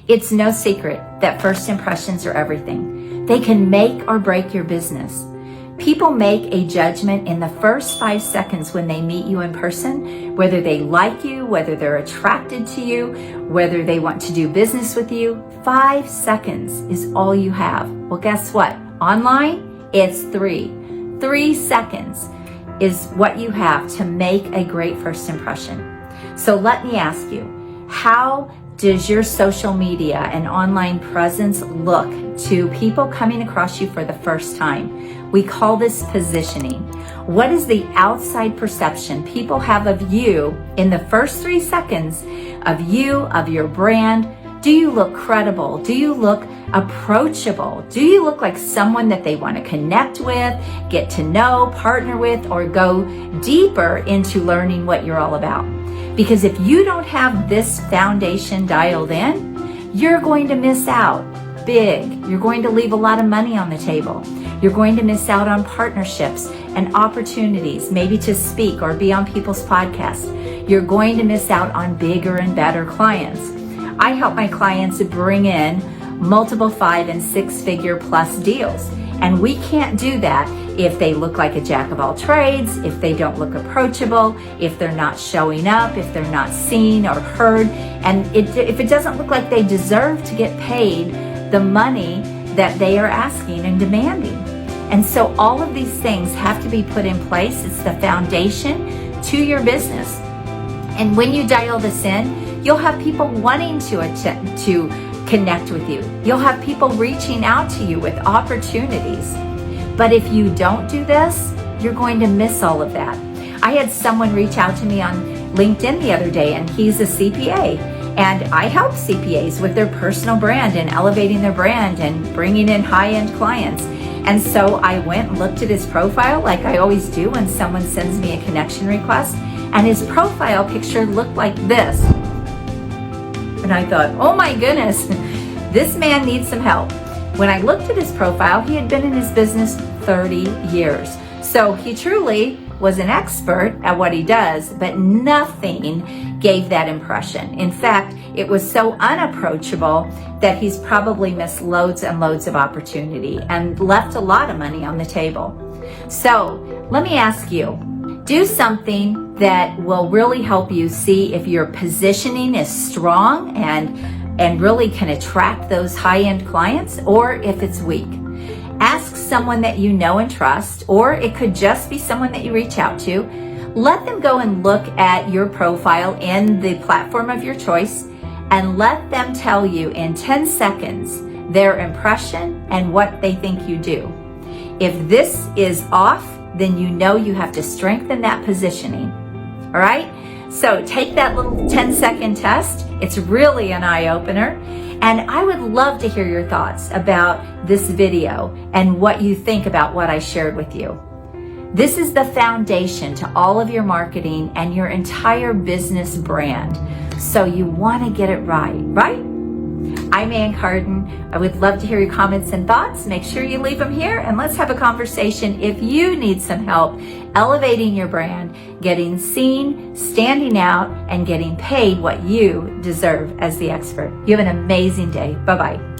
It's no secret that first impressions are everything. They can make or break your business. People make a judgment in the first 5 seconds when they meet you in person, whether they like you, whether they're attracted to you, whether they want to do business with you. 5 seconds is all you have. Well, guess what? Online, it's 3. 3 seconds is what you have to make a great first impression. So let me ask you, how does your social media and online presence look to people coming across you for the first time? We call this positioning. What is the outside perception people have of you in the first 3 seconds of you, of your brand? Do you look credible? Do you look approachable? Do you look like someone that they want to connect with, get to know, partner with, or go deeper into learning what you're all about? Because if you don't have this foundation dialed in, you're going to miss out big. You're going to leave a lot of money on the table. You're going to miss out on partnerships and opportunities, maybe to speak or be on people's podcasts. You're going to miss out on bigger and better clients. I help my clients bring in multiple 5 and 6 figure plus deals. And we can't do that if they look like a jack of all trades, if they don't look approachable, if they're not showing up, if they're not seen or heard, and if it doesn't look like they deserve to get paid the money that they are asking and demanding. And so all of these things have to be put in place. It's the foundation to your business. And when you dial this in, you'll have people wanting to connect with you. You'll have people reaching out to you with opportunities. But if you don't do this, you're going to miss all of that. I had someone reach out to me on LinkedIn the other day, and he's a CPA. And I help CPAs with their personal brand and elevating their brand and bringing in high-end clients. And so I went and looked at his profile like I always do when someone sends me a connection request. And his profile picture looked like this. And I thought, oh my goodness, this man needs some help. When I looked at his profile, he had been in his business 30 years. So he truly was an expert at what he does, but nothing gave that impression. In fact, it was so unapproachable that he's probably missed loads and loads of opportunity and left a lot of money on the table. So let me ask you, do something that will really help you see if your positioning is strong and really can attract those high-end clients, or if it's weak. Ask someone that you know and trust, or it could just be someone that you reach out to. Let them go and look at your profile in the platform of your choice, and let them tell you in 10 seconds their impression and what they think you do. If this is off, then you know you have to strengthen that positioning. All right? So take that little 10-second test. It's really an eye-opener. And I would love to hear your thoughts about this video and what you think about what I shared with you. This is the foundation to all of your marketing and your entire business brand. So you want to get it right, right? I'm Carden. I would love to hear your comments and thoughts. Make sure you leave them here, and let's have a conversation if you need some help elevating your brand, getting seen, standing out, and getting paid what you deserve as the expert. You have an amazing day. Bye-bye.